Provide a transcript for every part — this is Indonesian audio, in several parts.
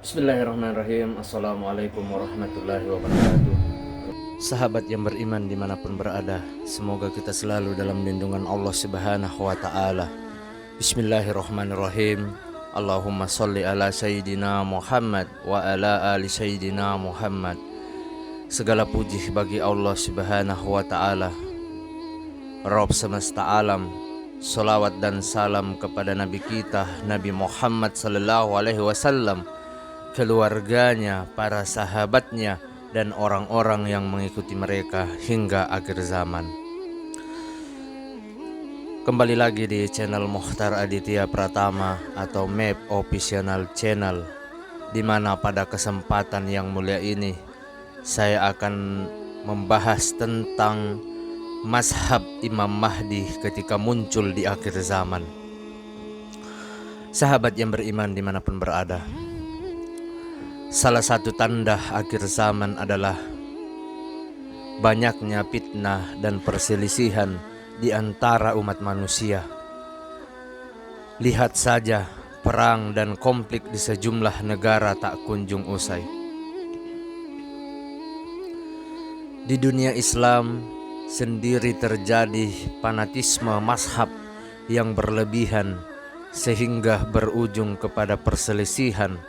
Bismillahirrahmanirrahim. Assalamualaikum warahmatullahi wabarakatuh. Sahabat yang beriman dimanapun berada, semoga kita selalu dalam lindungan Allah Subhanahu wa ta'ala. Bismillahirrahmanirrahim. Allahumma salli ala Sayyidina Muhammad wa ala ali Sayyidina Muhammad. Segala puji bagi Allah Subhanahu wa ta'ala, Rabb semesta alam. Salawat dan salam kepada Nabi kita, Nabi Muhammad sallallahu alaihi wasallam, keluarganya, para sahabatnya, dan orang-orang yang mengikuti mereka hingga akhir zaman. Kembali lagi di channel Mukhtar Aditya Pratama atau MEP Official Channel, di mana pada kesempatan yang mulia ini saya akan membahas tentang mazhab Imam Mahdi ketika muncul di akhir zaman. Sahabat yang beriman dimanapun berada, salah satu tanda akhir zaman adalah banyaknya fitnah dan perselisihan di antara umat manusia. Lihat saja perang dan konflik di sejumlah negara tak kunjung usai. Di dunia Islam sendiri terjadi fanatisme mazhab yang berlebihan sehingga berujung kepada perselisihan.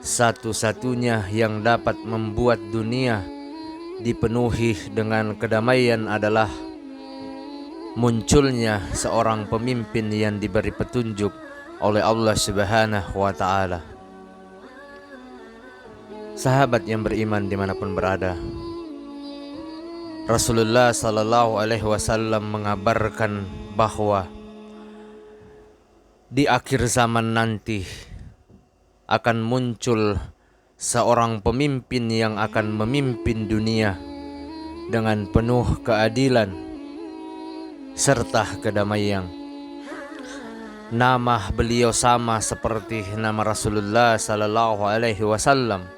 Satu-satunya yang dapat membuat dunia dipenuhi dengan kedamaian adalah munculnya seorang pemimpin yang diberi petunjuk oleh Allah Subhanahu wa ta'ala. Sahabat yang beriman dimanapun berada, Rasulullah sallallahu alaihi wasallam mengabarkan bahwa di akhir zaman nanti akan muncul seorang pemimpin yang akan memimpin dunia dengan penuh keadilan serta kedamaian. Nama beliau sama seperti nama Rasulullah sallallahu alaihi wasallam,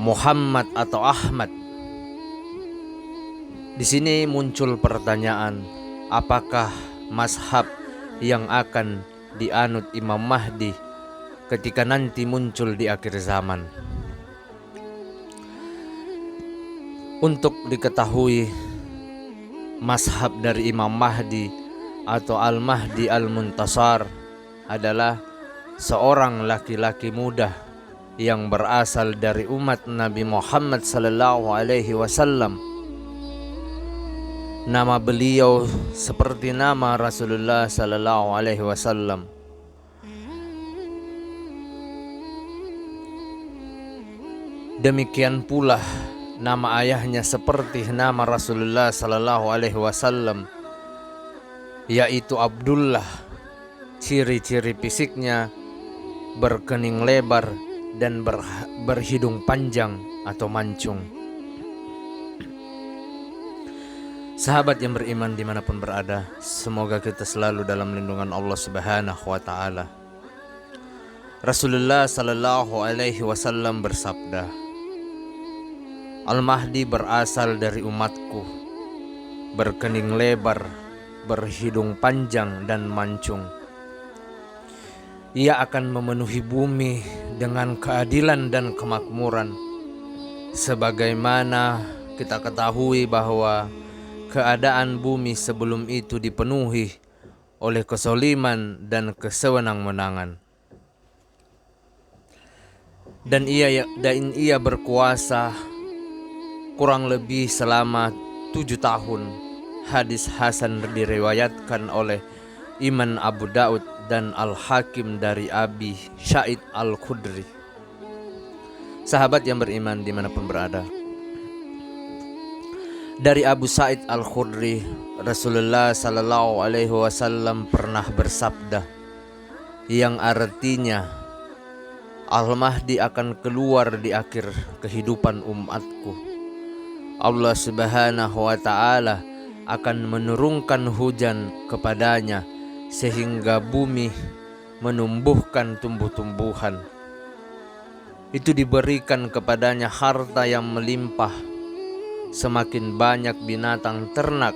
Muhammad atau Ahmad. Di sini muncul pertanyaan, apakah mazhab yang akan dianut Imam Mahdi ketika nanti muncul di akhir zaman? Untuk diketahui, mazhab dari Imam Mahdi atau Al-Mahdi Al-Muntasar adalah seorang laki-laki muda yang berasal dari umat Nabi Muhammad sallallahu alaihi wasallam. Nama beliau seperti nama Rasulullah sallallahu alaihi wasallam. Demikian pula nama ayahnya seperti nama Rasulullah sallallahu alaihi wasallam, yaitu Abdullah. Ciri-ciri fisiknya berkening lebar dan berhidung panjang atau mancung. Sahabat yang beriman dimanapun berada, semoga kita selalu dalam lindungan Allah Subhanahu wa ta'ala. Rasulullah sallallahu alaihi wasallam bersabda, Al-Mahdi berasal dari umatku, berkening lebar, berhidung panjang dan mancung. Ia akan memenuhi bumi dengan keadilan dan kemakmuran. Sebagaimana kita ketahui bahwa keadaan bumi sebelum itu dipenuhi oleh kezaliman dan kesewenang-wenangan. Dan ia berkuasa kurang lebih selama 7 tahun. Hadis Hasan diriwayatkan oleh Imam Abu Daud dan Al-Hakim dari Abi Sa'id Al-Khudri. Sahabat yang beriman dimanapun berada, dari Abu Sa'id Al-Khudri, Rasulullah sallallahu alaihi wasallam pernah bersabda, yang artinya Al-Mahdi akan keluar di akhir kehidupan umatku. Allah Subhanahu wa ta'ala akan menurunkan hujan kepadanya sehingga bumi menumbuhkan tumbuh-tumbuhan. Itu diberikan kepadanya harta yang melimpah, semakin banyak binatang ternak,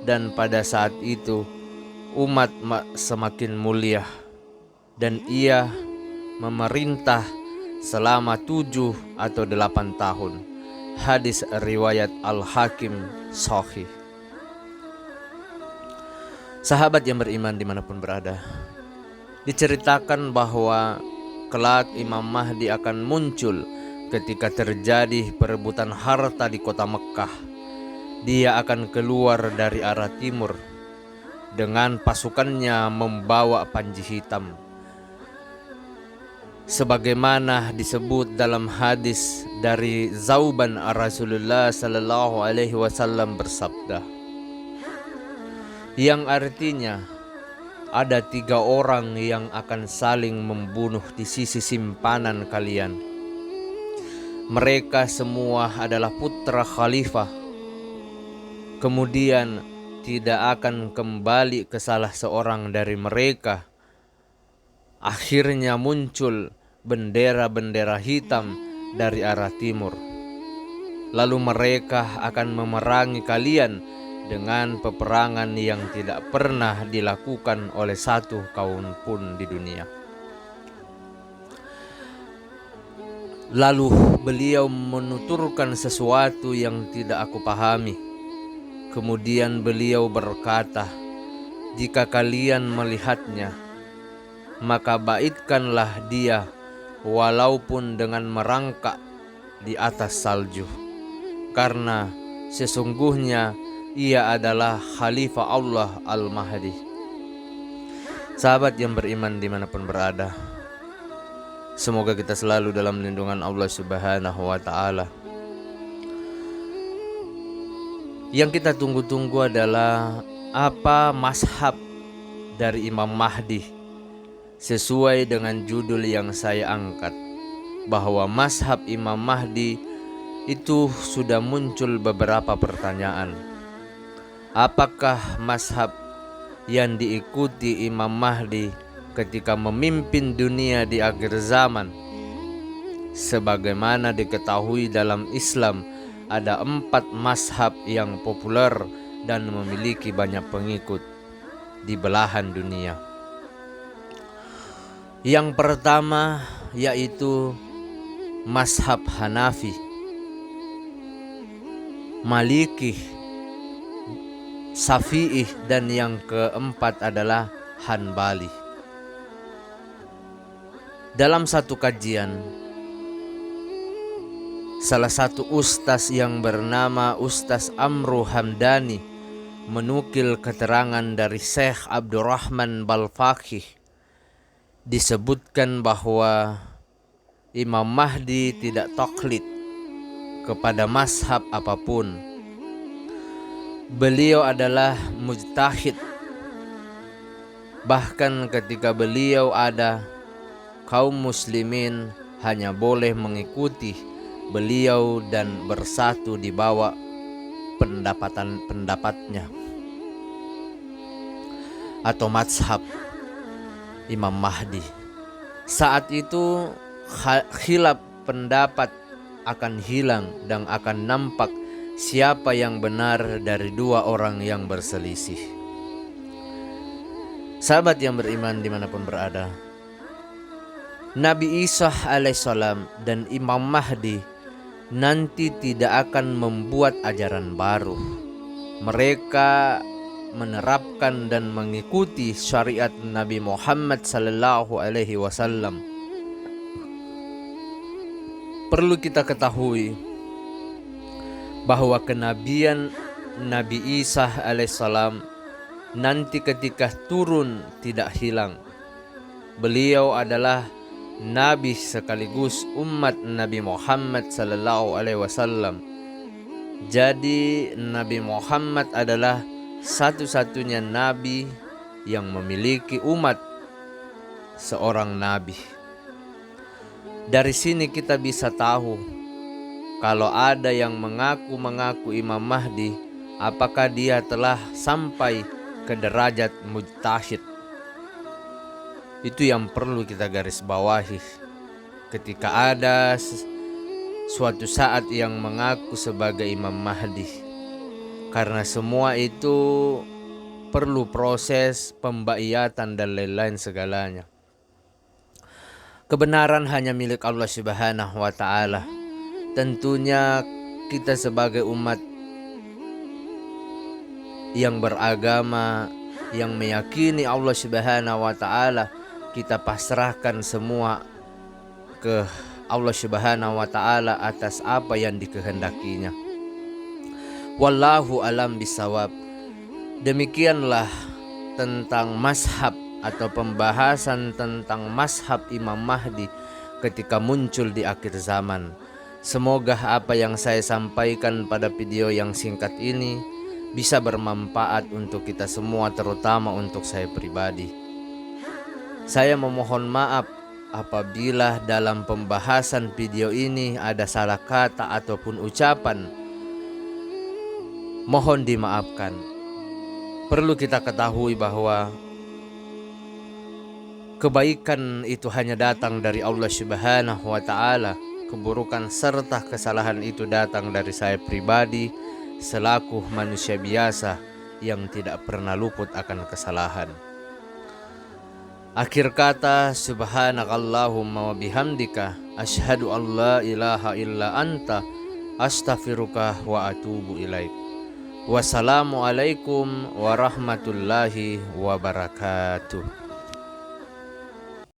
dan pada saat itu umat semakin mulia. dan ia memerintah selama 7 atau 8 tahun. Hadis riwayat Al-Hakim Sahih. Sahabat yang beriman dimanapun berada, diceritakan bahwa kelak Imam Mahdi akan muncul ketika terjadi perebutan harta di kota Mekkah. Dia akan keluar dari arah timur dengan pasukannya membawa panji hitam, sebagaimana disebut dalam hadis dari Zauban Rasulullah sallallahu alaihi wasallam bersabda, yang artinya ada 3 orang yang akan saling membunuh di sisi simpanan kalian. Mereka semua adalah putra khalifah. Kemudian tidak akan kembali ke salah seorang dari mereka. Akhirnya muncul bendera-bendera hitam dari arah timur. Lalu mereka akan memerangi kalian dengan peperangan yang tidak pernah dilakukan oleh satu kaum pun di dunia. Lalu beliau menuturkan sesuatu yang tidak aku pahami. Kemudian beliau berkata, jika kalian melihatnya, maka baitkanlah dia walaupun dengan merangkak di atas salju, karena sesungguhnya ia adalah Khalifah Allah Al-Mahdi. Sahabat yang beriman dimanapun berada, semoga kita selalu dalam lindungan Allah Subhanahu wa ta'ala. Yang kita tunggu-tunggu adalah apa mazhab dari Imam Mahdi. Sesuai dengan judul yang saya angkat, bahwa mazhab Imam Mahdi itu sudah muncul beberapa pertanyaan. Apakah mazhab yang diikuti Imam Mahdi ketika memimpin dunia di akhir zaman? Sebagaimana diketahui dalam Islam, ada 4 mazhab yang populer dan memiliki banyak pengikut di belahan dunia. Yang pertama yaitu mazhab Hanafi, Maliki, Syafi'i, dan yang keempat adalah Hanbali. Dalam satu kajian, salah satu ustaz yang bernama Ustaz Amru Hamdani menukil keterangan dari Syekh Abdurrahman Balfaqih. Disebutkan bahwa Imam Mahdi tidak taklid kepada mazhab apapun. Beliau adalah mujtahid. Bahkan ketika beliau ada, kaum muslimin hanya boleh mengikuti beliau dan bersatu di bawah pendapatnya atau mazhab Imam Mahdi. Saat itu khilaf pendapat akan hilang dan akan nampak siapa yang benar dari 2 orang yang berselisih. Sahabat yang beriman dimanapun berada, Nabi Isa alaihissalam dan Imam Mahdi nanti tidak akan membuat ajaran baru. Mereka menerapkan dan mengikuti syariat Nabi Muhammad sallallahu alaihi wasallam. Perlu kita ketahui bahwa kenabian Nabi Isa alaihissalam nanti ketika turun tidak hilang. Beliau adalah Nabi sekaligus umat Nabi Muhammad sallallahu alaihi wasallam. Jadi Nabi Muhammad adalah satu-satunya Nabi yang memiliki umat seorang Nabi. Dari sini kita bisa tahu kalau ada yang mengaku Imam Mahdi, apakah dia telah sampai ke derajat mujtahid. Itu yang perlu kita garis bawahi. Ketika ada suatu saat yang mengaku sebagai Imam Mahdi, karena semua itu perlu proses pembaiatan dan lain-lain segalanya. Kebenaran hanya milik Allah Subhanahu wa Ta'ala. Tentunya kita sebagai umat yang beragama, yang meyakini Allah Subhanahu wa Ta'ala, kita pasrahkan semua ke Allah Subhanahu wa Ta'ala atas apa yang dikehendakinya. Wallahu alam bisawab. Demikianlah tentang mazhab atau pembahasan tentang mazhab Imam Mahdi ketika muncul di akhir zaman. Semoga apa yang saya sampaikan pada video yang singkat ini bisa bermanfaat untuk kita semua, terutama untuk saya pribadi. Saya memohon maaf apabila dalam pembahasan video ini ada salah kata ataupun ucapan. Mohon dimaafkan. Perlu kita ketahui bahwa kebaikan itu hanya datang dari Allah Subhanahu wa Ta'ala. Keburukan serta kesalahan itu datang dari saya pribadi selaku manusia biasa yang tidak pernah luput akan kesalahan. Akhir kata, subhanakallahumma wa bihamdika asyhadu an la ilaha illa anta astaghfiruka wa atubu ilaik. Wassalamualaikum warahmatullahi wabarakatuh.